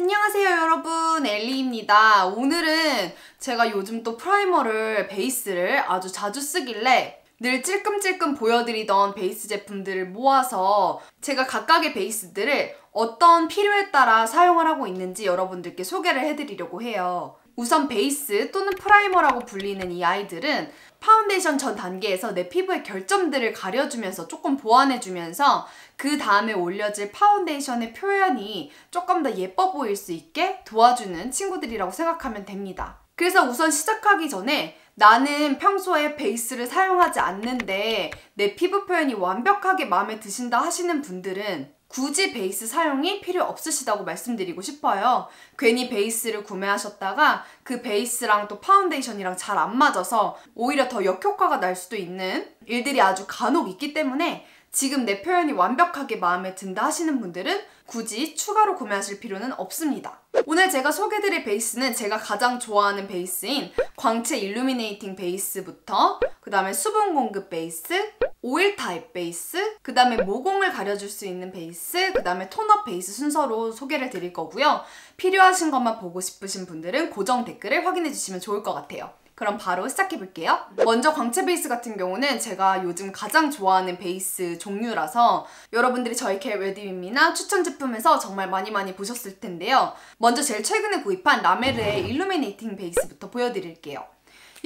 안녕하세요 여러분, 엘리입니다. 오늘은 제가 요즘 또 프라이머를, 베이스를 아주 자주 쓰길래 늘 찔끔찔끔 보여드리던 베이스 제품들을 모아서 제가 각각의 베이스들을 어떤 필요에 따라 사용을 하고 있는지 여러분들께 소개를 해드리려고 해요. 우선 베이스 또는 프라이머라고 불리는 이 아이들은 파운데이션 전 단계에서 내 피부의 결점들을 가려주면서 조금 보완해주면서 그 다음에 올려질 파운데이션의 표현이 조금 더 예뻐 보일 수 있게 도와주는 친구들이라고 생각하면 됩니다. 그래서 우선 시작하기 전에 나는 평소에 베이스를 사용하지 않는데 내 피부 표현이 완벽하게 마음에 드신다 하시는 분들은 굳이 베이스 사용이 필요 없으시다고 말씀드리고 싶어요. 괜히 베이스를 구매하셨다가 그 베이스랑 또 파운데이션이랑 잘 안 맞아서 오히려 더 역효과가 날 수도 있는 일들이 아주 간혹 있기 때문에 지금 내 표현이 완벽하게 마음에 든다 하시는 분들은 굳이 추가로 구매하실 필요는 없습니다. 오늘 제가 소개해드릴 베이스는 제가 가장 좋아하는 베이스인 광채 일루미네이팅 베이스부터 그 다음에 수분 공급 베이스, 오일 타입 베이스, 그 다음에 모공을 가려줄 수 있는 베이스, 그 다음에 톤업 베이스 순서로 소개를 드릴 거고요. 필요하신 것만 보고 싶으신 분들은 고정 댓글을 확인해 주시면 좋을 것 같아요. 그럼 바로 시작해볼게요. 먼저 광채 베이스 같은 경우는 제가 요즘 가장 좋아하는 베이스 종류라서 여러분들이 저희 겟 레디윗이나 추천 제품에서 정말 많이 보셨을 텐데요. 먼저 제일 최근에 구입한 라메르의 일루미네이팅 베이스부터 보여드릴게요.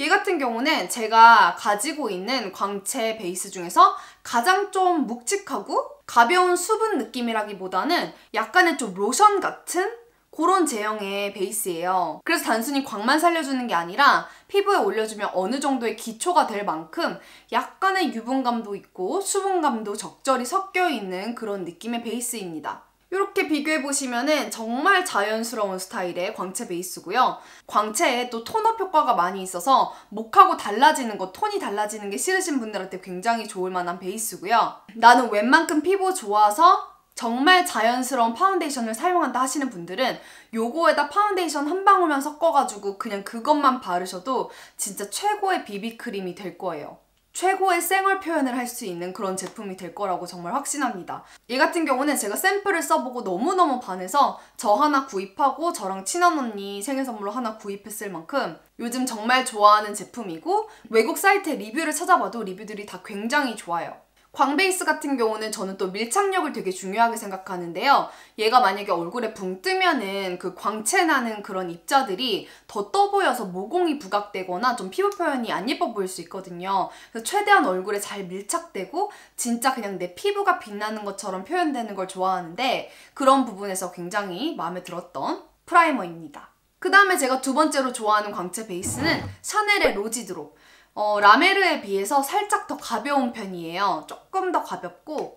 얘 같은 경우는 제가 가지고 있는 광채 베이스 중에서 가장 좀 묵직하고 가벼운 수분 느낌이라기보다는 약간의 좀 로션 같은 그런 제형의 베이스예요. 그래서 단순히 광만 살려주는 게 아니라 피부에 올려주면 어느 정도의 기초가 될 만큼 약간의 유분감도 있고 수분감도 적절히 섞여있는 그런 느낌의 베이스입니다. 이렇게 비교해보시면은 정말 자연스러운 스타일의 광채 베이스고요. 광채에 또 톤업 효과가 많이 있어서 목하고 달라지는 거, 톤이 달라지는 게 싫으신 분들한테 굉장히 좋을 만한 베이스고요. 나는 웬만큼 피부 좋아서 정말 자연스러운 파운데이션을 사용한다 하시는 분들은 요거에다 파운데이션 한 방울만 섞어가지고 그냥 그것만 바르셔도 진짜 최고의 비비크림이 될 거예요. 최고의 쌩얼 표현을 할 수 있는 그런 제품이 될 거라고 정말 확신합니다. 얘 같은 경우는 제가 샘플을 써보고 너무너무 반해서 저 하나 구입하고 저랑 친한 언니 생일 선물로 하나 구입했을 만큼 요즘 정말 좋아하는 제품이고 외국 사이트의 리뷰를 찾아봐도 리뷰들이 다 굉장히 좋아요. 광 베이스 같은 경우는 저는 또 밀착력을 되게 중요하게 생각하는데요. 얘가 만약에 얼굴에 붕 뜨면은 그 광채 나는 그런 입자들이 더 떠 보여서 모공이 부각되거나 좀 피부 표현이 안 예뻐 보일 수 있거든요. 그래서 최대한 얼굴에 잘 밀착되고 진짜 그냥 내 피부가 빛나는 것처럼 표현되는 걸 좋아하는데 그런 부분에서 굉장히 마음에 들었던 프라이머입니다. 그 다음에 제가 두 번째로 좋아하는 광채 베이스는 샤넬의 로지 드롭. 라메르에 비해서 살짝 더 가벼운 편이에요. 조금 더 가볍고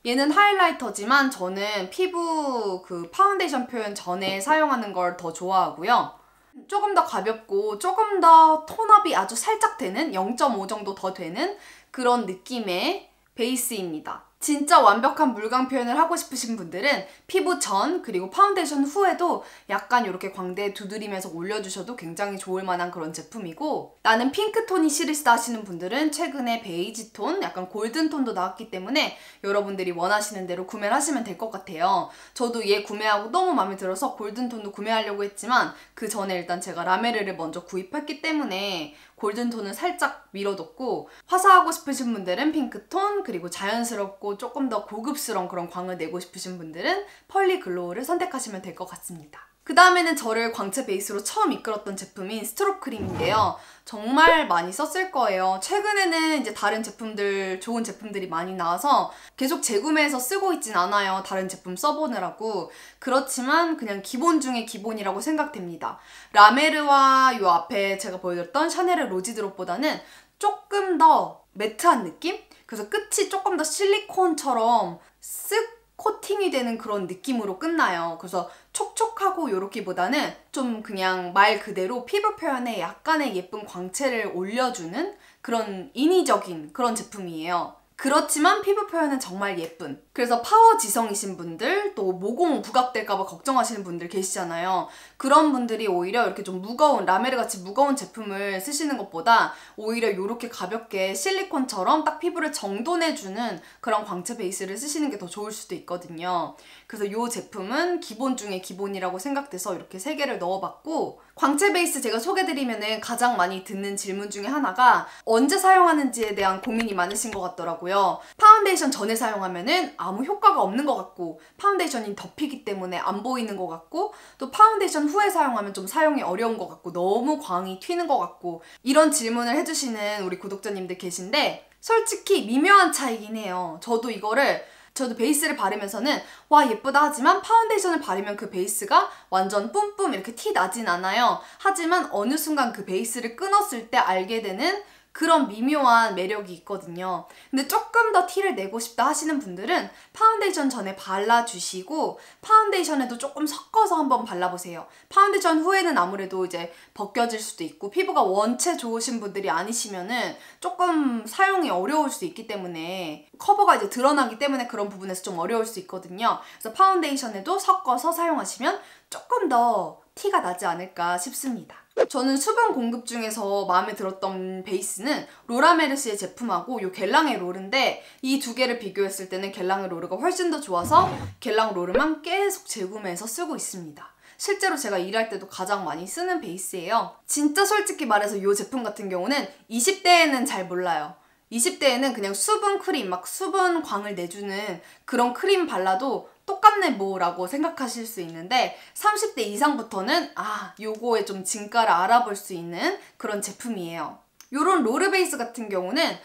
얘는 하이라이터지만 저는 피부 그 파운데이션 표현 전에 사용하는 걸 더 좋아하고요. 조금 더 가볍고 조금 더 톤업이 아주 살짝 되는 0.5 정도 더 되는 그런 느낌의 베이스입니다. 진짜 완벽한 물광 표현을 하고 싶으신 분들은 피부 전 그리고 파운데이션 후에도 약간 이렇게 광대에 두드리면서 올려주셔도 굉장히 좋을 만한 그런 제품이고 나는 핑크톤이 싫으시다 하시는 분들은 최근에 베이지 톤, 약간 골든 톤도 나왔기 때문에 여러분들이 원하시는 대로 구매를 하시면 될 것 같아요. 저도 얘 구매하고 너무 마음에 들어서 골든 톤도 구매하려고 했지만 그 전에 일단 제가 라메르를 먼저 구입했기 때문에 골든톤은 살짝 밀어뒀고 화사하고 싶으신 분들은 핑크톤 그리고 자연스럽고 조금 더 고급스러운 그런 광을 내고 싶으신 분들은 펄리 글로우를 선택하시면 될 것 같습니다. 그 다음에는 저를 광채 베이스로 처음 이끌었던 제품인 스트롭 크림인데요. 정말 많이 썼을 거예요. 최근에는 이제 다른 제품들, 좋은 제품들이 많이 나와서 계속 재구매해서 쓰고 있진 않아요. 다른 제품 써보느라고. 그렇지만 그냥 기본 중에 기본이라고 생각됩니다. 라메르와 요 앞에 제가 보여드렸던 샤넬의 로지 드롭보다는 조금 더 매트한 느낌? 그래서 끝이 조금 더 실리콘처럼 쓱 코팅이 되는 그런 느낌으로 끝나요. 그래서 촉촉하고 요렇기보다는 좀 그냥 말 그대로 피부 표현에 약간의 예쁜 광채를 올려주는 그런 인위적인 그런 제품이에요. 그렇지만 피부 표현은 정말 예쁜. 그래서 파워 지성이신 분들, 또 모공 부각될까봐 걱정하시는 분들 계시잖아요. 그런 분들이 오히려 이렇게 좀 무거운, 라메르같이 무거운 제품을 쓰시는 것보다 오히려 이렇게 가볍게 실리콘처럼 딱 피부를 정돈해주는 그런 광채 베이스를 쓰시는 게 더 좋을 수도 있거든요. 그래서 이 제품은 기본 중에 기본이라고 생각돼서 이렇게 3개를 넣어봤고, 광채 베이스 제가 소개드리면은 가장 많이 듣는 질문 중에 하나가 언제 사용하는지에 대한 고민이 많으신 것 같더라고요. 파운데이션 전에 사용하면은 아무 효과가 없는 것 같고, 파운데이션이 덮이기 때문에 안 보이는 것 같고, 또 파운데이션 후에 사용하면 좀 사용이 어려운 것 같고, 너무 광이 튀는 것 같고, 이런 질문을 해주시는 우리 구독자님들 계신데, 솔직히 미묘한 차이긴 해요. 저도 베이스를 바르면서는 와 예쁘다 하지만 파운데이션을 바르면 그 베이스가 완전 뿜뿜 이렇게 티 나진 않아요. 하지만 어느 순간 그 베이스를 끊었을 때 알게 되는 그런 미묘한 매력이 있거든요. 근데 조금 더 티를 내고 싶다 하시는 분들은 파운데이션 전에 발라주시고 파운데이션에도 조금 섞어서 한번 발라보세요. 파운데이션 후에는 아무래도 이제 벗겨질 수도 있고 피부가 원체 좋으신 분들이 아니시면은 조금 사용이 어려울 수 있기 때문에 커버가 이제 드러나기 때문에 그런 부분에서 좀 어려울 수 있거든요. 그래서 파운데이션에도 섞어서 사용하시면 조금 더 티가 나지 않을까 싶습니다. 저는 수분 공급 중에서 마음에 들었던 베이스는 로라메르시의 제품하고 이 겔랑의 롤인데 이 두 개를 비교했을 때는 겔랑의 롤가 훨씬 더 좋아서 겔랑 롤만 계속 재구매해서 쓰고 있습니다. 실제로 제가 일할 때도 가장 많이 쓰는 베이스예요. 진짜 솔직히 말해서 이 제품 같은 경우는 20대에는 잘 몰라요. 20대에는 그냥 수분 크림, 막 수분 광을 내주는 그런 크림 발라도 똑같네 뭐라고 생각하실 수 있는데 30대 이상부터는 요거의 좀 진가를 알아볼 수 있는 그런 제품이에요. 요런 롤 베이스 같은 경우는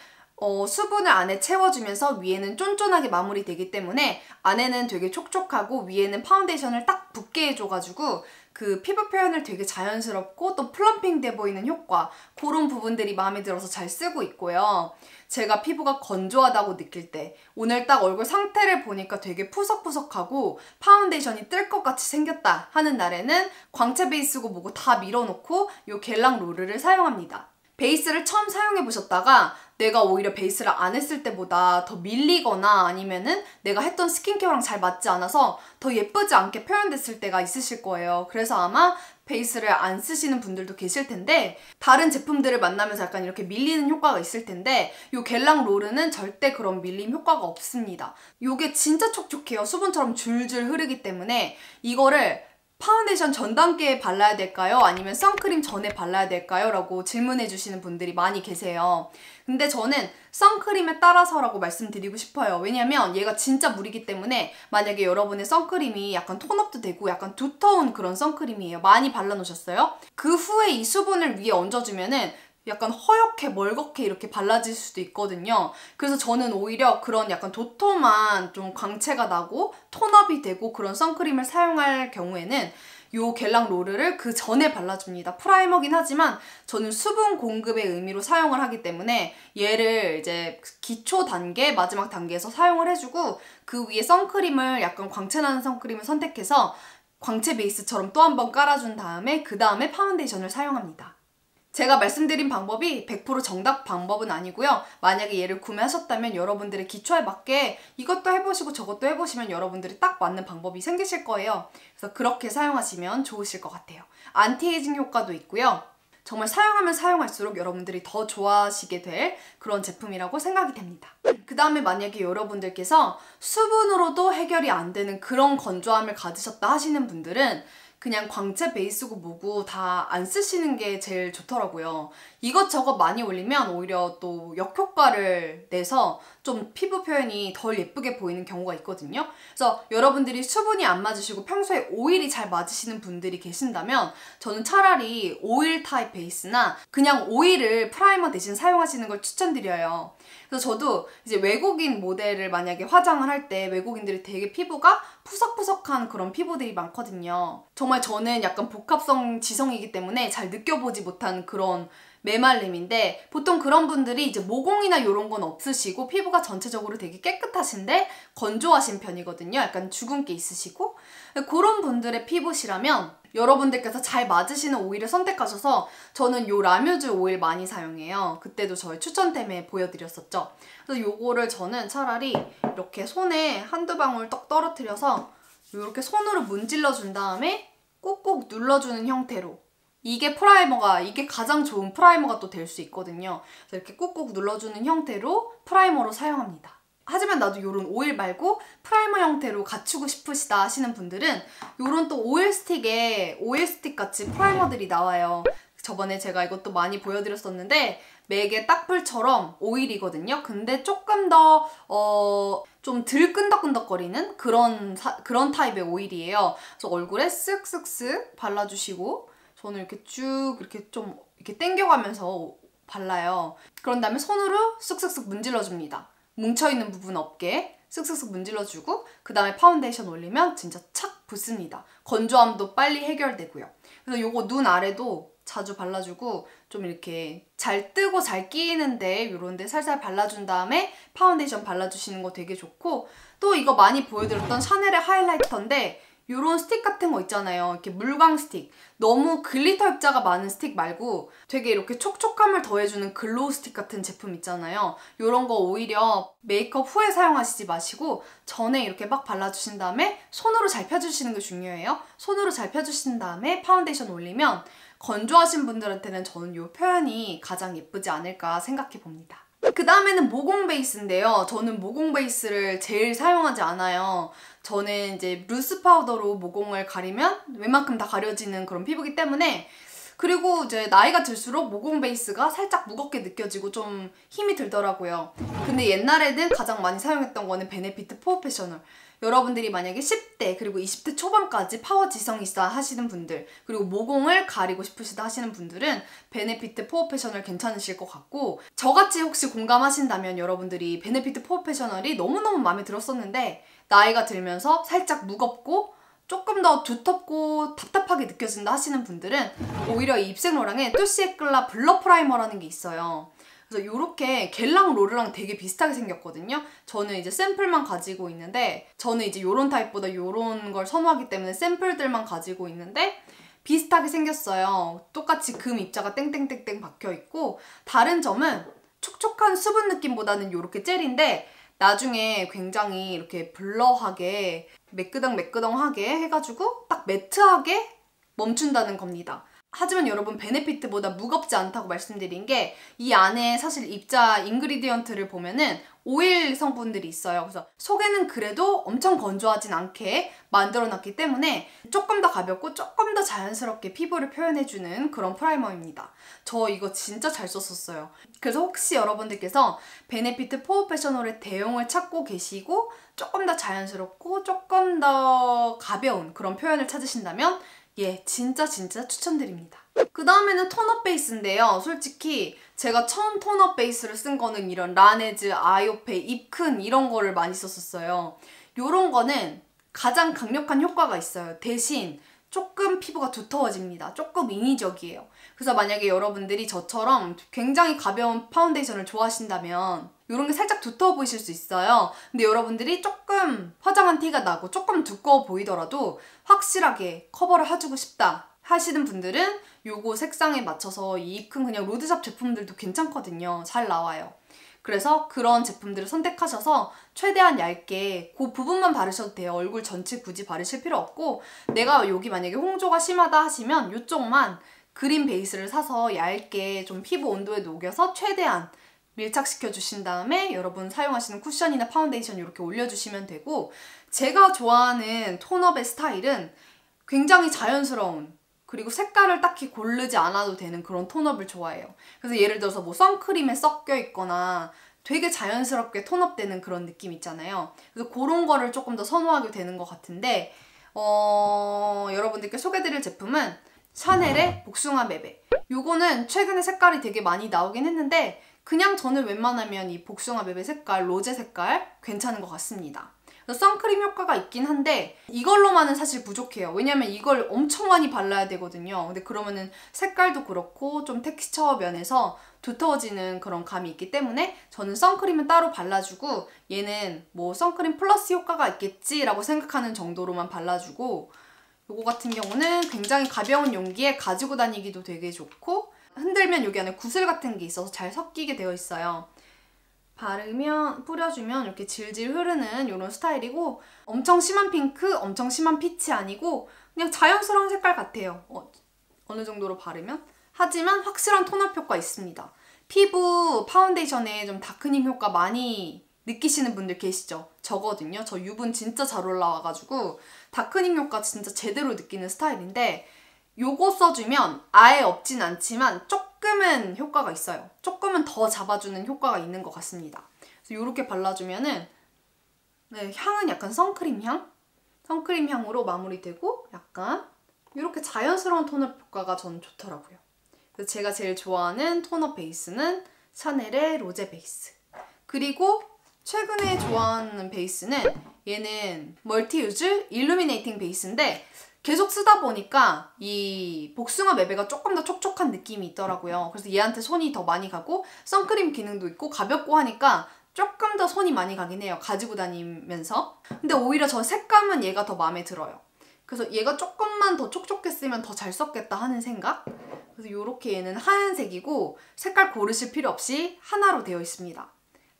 수분을 안에 채워주면서 위에는 쫀쫀하게 마무리되기 때문에 안에는 되게 촉촉하고 위에는 파운데이션을 딱 붓게 해줘가지고 그 피부 표현을 되게 자연스럽고 또 플럼핑 돼 보이는 효과, 그런 부분들이 마음에 들어서 잘 쓰고 있고요. 제가 피부가 건조하다고 느낄 때 오늘 딱 얼굴 상태를 보니까 되게 푸석푸석하고 파운데이션이 뜰 것 같이 생겼다 하는 날에는 광채 베이스고 뭐고 다 밀어놓고 이 겔랑 롤을 사용합니다. 베이스를 처음 사용해보셨다가 내가 오히려 베이스를 안 했을 때보다 더 밀리거나 아니면은 내가 했던 스킨케어랑 잘 맞지 않아서 더 예쁘지 않게 표현됐을 때가 있으실 거예요. 그래서 아마 베이스를 안 쓰시는 분들도 계실 텐데 다른 제품들을 만나면서 약간 이렇게 밀리는 효과가 있을 텐데 이 겔랑 롤은 절대 그런 밀림 효과가 없습니다. 이게 진짜 촉촉해요. 수분처럼 줄줄 흐르기 때문에 이거를 파운데이션 전 단계에 발라야 될까요? 아니면 선크림 전에 발라야 될까요? 라고 질문해 주시는 분들이 많이 계세요. 근데 저는 선크림에 따라서라고 말씀드리고 싶어요. 왜냐면 얘가 진짜 물이기 때문에 만약에 여러분의 선크림이 약간 톤업도 되고 약간 두터운 그런 선크림이에요. 많이 발라놓으셨어요? 그 후에 이 수분을 위에 얹어주면은 약간 허옇게 멀겋게 이렇게 발라질 수도 있거든요. 그래서 저는 오히려 그런 약간 도톰한 좀 광채가 나고 톤업이 되고 그런 선크림을 사용할 경우에는 요 겔랑 롤을 그 전에 발라줍니다. 프라이머긴 하지만 저는 수분 공급의 의미로 사용을 하기 때문에 얘를 이제 기초 단계, 마지막 단계에서 사용을 해주고 그 위에 선크림을 약간 광채나는 선크림을 선택해서 광채 베이스처럼 또 한 번 깔아준 다음에 그 다음에 파운데이션을 사용합니다. 제가 말씀드린 방법이 100% 정답 방법은 아니고요. 만약에 얘를 구매하셨다면 여러분들의 기초에 맞게 이것도 해보시고 저것도 해보시면 여러분들이 딱 맞는 방법이 생기실 거예요. 그래서 그렇게 사용하시면 좋으실 것 같아요. 안티에이징 효과도 있고요. 정말 사용하면 사용할수록 여러분들이 더 좋아하시게 될 그런 제품이라고 생각이 됩니다. 그 다음에 만약에 여러분들께서 수분으로도 해결이 안 되는 그런 건조함을 가지셨다 하시는 분들은 그냥 광채 베이스고 뭐고 다 안 쓰시는 게 제일 좋더라고요. 이것저것 많이 올리면 오히려 또 역효과를 내서 좀 피부 표현이 덜 예쁘게 보이는 경우가 있거든요. 그래서 여러분들이 수분이 안 맞으시고 평소에 오일이 잘 맞으시는 분들이 계신다면 저는 차라리 오일 타입 베이스나 그냥 오일을 프라이머 대신 사용하시는 걸 추천드려요. 그래서 저도 이제 외국인 모델을 만약에 화장을 할 때 외국인들이 되게 피부가 푸석푸석한 그런 피부들이 많거든요. 정말 저는 약간 복합성 지성이기 때문에 잘 느껴보지 못한 그런 메말림인데 보통 그런 분들이 이제 모공이나 이런 건 없으시고 피부가 전체적으로 되게 깨끗하신데 건조하신 편이거든요. 약간 주근깨 있으시고 그런 분들의 피부시라면 여러분들께서 잘 맞으시는 오일을 선택하셔서 저는 요 라뮤즈 오일 많이 사용해요. 그때도 저희 추천템에 보여드렸었죠. 그래서 요거를 저는 차라리 이렇게 손에 한두 방울 떡 떨어뜨려서 이렇게 손으로 문질러 준 다음에 꾹꾹 눌러주는 형태로, 이게 가장 좋은 프라이머가 또 될 수 있거든요. 그래서 이렇게 꾹꾹 눌러주는 형태로 프라이머로 사용합니다. 하지만 나도 요런 오일 말고 프라이머 형태로 갖추고 싶으시다 하시는 분들은 요런 또 오일 스틱 같이 프라이머들이 나와요. 저번에 제가 이것도 많이 보여드렸었는데 맥의 딱풀처럼 오일이거든요. 근데 조금 더 좀 덜 끈덕끈덕거리는 그런 타입의 오일이에요. 그래서 얼굴에 쓱쓱쓱 발라주시고, 저는 이렇게 쭉 좀 이렇게 당겨가면서 발라요. 그런 다음에 손으로 쓱쓱쓱 문질러줍니다. 뭉쳐있는 부분 없게 쓱쓱쓱 문질러주고, 그 다음에 파운데이션 올리면 진짜 착 붙습니다. 건조함도 빨리 해결되고요. 그래서 요거 눈 아래도 자주 발라주고, 좀 이렇게 잘 뜨고 잘 끼이는데 요런데 살살 발라준 다음에 파운데이션 발라주시는 거 되게 좋고, 또 이거 많이 보여드렸던 샤넬의 하이라이터인데 요런 스틱 같은 거 있잖아요. 이렇게 물광 스틱. 너무 글리터 입자가 많은 스틱 말고 되게 이렇게 촉촉함을 더해주는 글로우 스틱 같은 제품 있잖아요. 요런 거 오히려 메이크업 후에 사용하시지 마시고 전에 이렇게 막 발라주신 다음에 손으로 잘 펴주시는 게 중요해요. 손으로 잘 펴주신 다음에 파운데이션 올리면 건조하신 분들한테는 저는 이 표현이 가장 예쁘지 않을까 생각해 봅니다. 그 다음에는 모공 베이스인데요. 저는 모공 베이스를 제일 사용하지 않아요. 저는 이제 루스 파우더로 모공을 가리면 웬만큼 다 가려지는 그런 피부기 때문에, 그리고 이제 나이가 들수록 모공 베이스가 살짝 무겁게 느껴지고 좀 힘이 들더라고요. 근데 옛날에는 가장 많이 사용했던 거는 베네피트 포어페셔널. 여러분들이 만약에 10대 그리고 20대 초반까지 파워 지성 있어 하시는 분들, 그리고 모공을 가리고 싶으시다 하시는 분들은 베네피트 포어페셔널 괜찮으실 것 같고, 저같이 혹시 공감하신다면 여러분들이 베네피트 포어페셔널이 너무너무 마음에 들었었는데 나이가 들면서 살짝 무겁고 조금 더 두텁고 답답하게 느껴진다 하시는 분들은 오히려 이 입생로랑의 뚜시에클라 블러 프라이머라는 게 있어요. 그래서 요렇게 겔랑 로르랑 되게 비슷하게 생겼거든요. 저는 이제 샘플만 가지고 있는데, 저는 이제 요런 타입보다 요런 걸 선호하기 때문에 샘플들만 가지고 있는데 비슷하게 생겼어요. 똑같이 금 입자가 땡땡땡땡 박혀있고, 다른 점은 촉촉한 수분 느낌보다는 요렇게 젤인데 나중에 굉장히 이렇게 블러하게 매끄덩매끄덩하게 해가지고 딱 매트하게 멈춘다는 겁니다. 하지만 여러분, 베네피트보다 무겁지 않다고 말씀드린 게 이 안에 사실 입자 인그리디언트를 보면은 오일 성분들이 있어요. 그래서 속에는 그래도 엄청 건조하진 않게 만들어놨기 때문에 조금 더 가볍고 조금 더 자연스럽게 피부를 표현해주는 그런 프라이머입니다. 저 이거 진짜 잘 썼었어요. 그래서 혹시 여러분들께서 베네피트 포어페셔널의 대용을 찾고 계시고 조금 더 자연스럽고 조금 더 가벼운 그런 표현을 찾으신다면 진짜 추천드립니다. 그 다음에는 톤업 베이스인데요. 솔직히 제가 처음 톤업 베이스를 쓴 거는 이런 라네즈, 아이오페, 입큰 이런 거를 많이 썼었어요. 요런 거는 가장 강력한 효과가 있어요. 대신 조금 피부가 두터워집니다. 조금 인위적이에요. 그래서 만약에 여러분들이 저처럼 굉장히 가벼운 파운데이션을 좋아하신다면 이런 게 살짝 두터워 보이실 수 있어요. 근데 여러분들이 조금 화장한 티가 나고 조금 두꺼워 보이더라도 확실하게 커버를 해주고 싶다 하시는 분들은 요거 색상에 맞춰서 이 입큰 그냥 로드샵 제품들도 괜찮거든요. 잘 나와요. 그래서 그런 제품들을 선택하셔서 최대한 얇게 그 부분만 바르셔도 돼요. 얼굴 전체 굳이 바르실 필요 없고, 내가 여기 만약에 홍조가 심하다 하시면 이쪽만 그린 베이스를 사서 얇게 좀 피부 온도에 녹여서 최대한 밀착시켜 주신 다음에 여러분 사용하시는 쿠션이나 파운데이션 이렇게 올려주시면 되고, 제가 좋아하는 톤업의 스타일은 굉장히 자연스러운, 그리고 색깔을 딱히 고르지 않아도 되는 그런 톤업을 좋아해요. 그래서 예를 들어서 뭐 선크림에 섞여 있거나 되게 자연스럽게 톤업되는 그런 느낌 있잖아요. 그래서 그런 거를 조금 더 선호하게 되는 것 같은데, 여러분들께 소개드릴 제품은 샤넬의 복숭아 맵에. 요거는 최근에 색깔이 되게 많이 나오긴 했는데 그냥 저는 웬만하면 이 복숭아 맵의 색깔, 로제 색깔 괜찮은 것 같습니다. 선크림 효과가 있긴 한데 이걸로만은 사실 부족해요. 왜냐면 이걸 엄청 많이 발라야 되거든요. 근데 그러면은 색깔도 그렇고 좀 텍스처 면에서 두터워지는 그런 감이 있기 때문에 저는 선크림은 따로 발라주고, 얘는 뭐 선크림 플러스 효과가 있겠지라고 생각하는 정도로만 발라주고, 요거 같은 경우는 굉장히 가벼운 용기에 가지고 다니기도 되게 좋고 흔들면 여기 안에 구슬 같은 게 있어서 잘 섞이게 되어 있어요. 바르면, 뿌려주면 이렇게 질질 흐르는 이런 스타일이고 엄청 심한 핑크, 엄청 심한 피치 아니고 그냥 자연스러운 색깔 같아요. 어느 정도로 바르면? 하지만 확실한 톤업 효과 있습니다. 피부 파운데이션에 좀 다크닝 효과 많이 느끼시는 분들 계시죠? 저거든요. 저 유분 진짜 잘 올라와가지고 다크닝 효과 진짜 제대로 느끼는 스타일인데 요거 써주면 아예 없진 않지만 조금은 효과가 있어요. 조금은 더 잡아주는 효과가 있는 것 같습니다. 그래서 이렇게 발라주면은 네, 향은 약간 선크림 향? 선크림 향으로 마무리되고 약간 이렇게 자연스러운 톤업 효과가 저는 좋더라고요. 그래서 제가 제일 좋아하는 톤업 베이스는 샤넬의 로제 베이스. 그리고 최근에 좋아하는 베이스는 얘는 멀티유즈 일루미네이팅 베이스인데 계속 쓰다 보니까 이 복숭아 맵에가 조금 더 촉촉한 느낌이 있더라고요. 그래서 얘한테 손이 더 많이 가고 선크림 기능도 있고 가볍고 하니까 조금 더 손이 많이 가긴 해요. 가지고 다니면서. 근데 오히려 저 색감은 얘가 더 마음에 들어요. 그래서 얘가 조금만 더 촉촉했으면 더 잘 썼겠다 하는 생각? 그래서 이렇게 얘는 하얀색이고 색깔 고르실 필요 없이 하나로 되어 있습니다.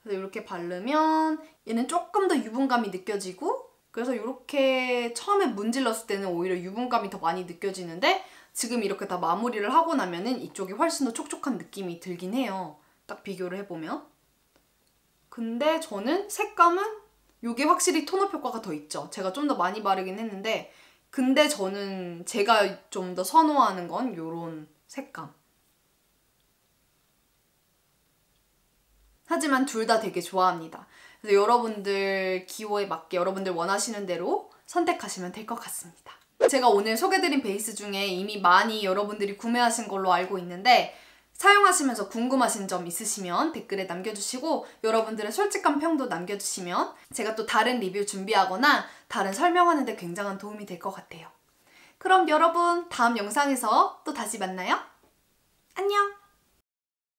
그래서 이렇게 바르면 얘는 조금 더 유분감이 느껴지고 그래서 이렇게 처음에 문질렀을 때는 오히려 유분감이 더 많이 느껴지는데 지금 이렇게 다 마무리를 하고 나면은 이쪽이 훨씬 더 촉촉한 느낌이 들긴 해요. 딱 비교를 해보면. 근데 저는 색감은 이게 확실히 톤업 효과가 더 있죠. 제가 좀 더 많이 바르긴 했는데 근데 저는 제가 좀 더 선호하는 건 이런 색감. 하지만 둘 다 되게 좋아합니다. 그래서 여러분들 기호에 맞게 여러분들 원하시는 대로 선택하시면 될 것 같습니다. 제가 오늘 소개드린 베이스 중에 이미 많이 여러분들이 구매하신 걸로 알고 있는데 사용하시면서 궁금하신 점 있으시면 댓글에 남겨주시고 여러분들의 솔직한 평도 남겨주시면 제가 또 다른 리뷰 준비하거나 다른 설명하는 데 굉장한 도움이 될 것 같아요. 그럼 여러분 다음 영상에서 또 다시 만나요. 안녕!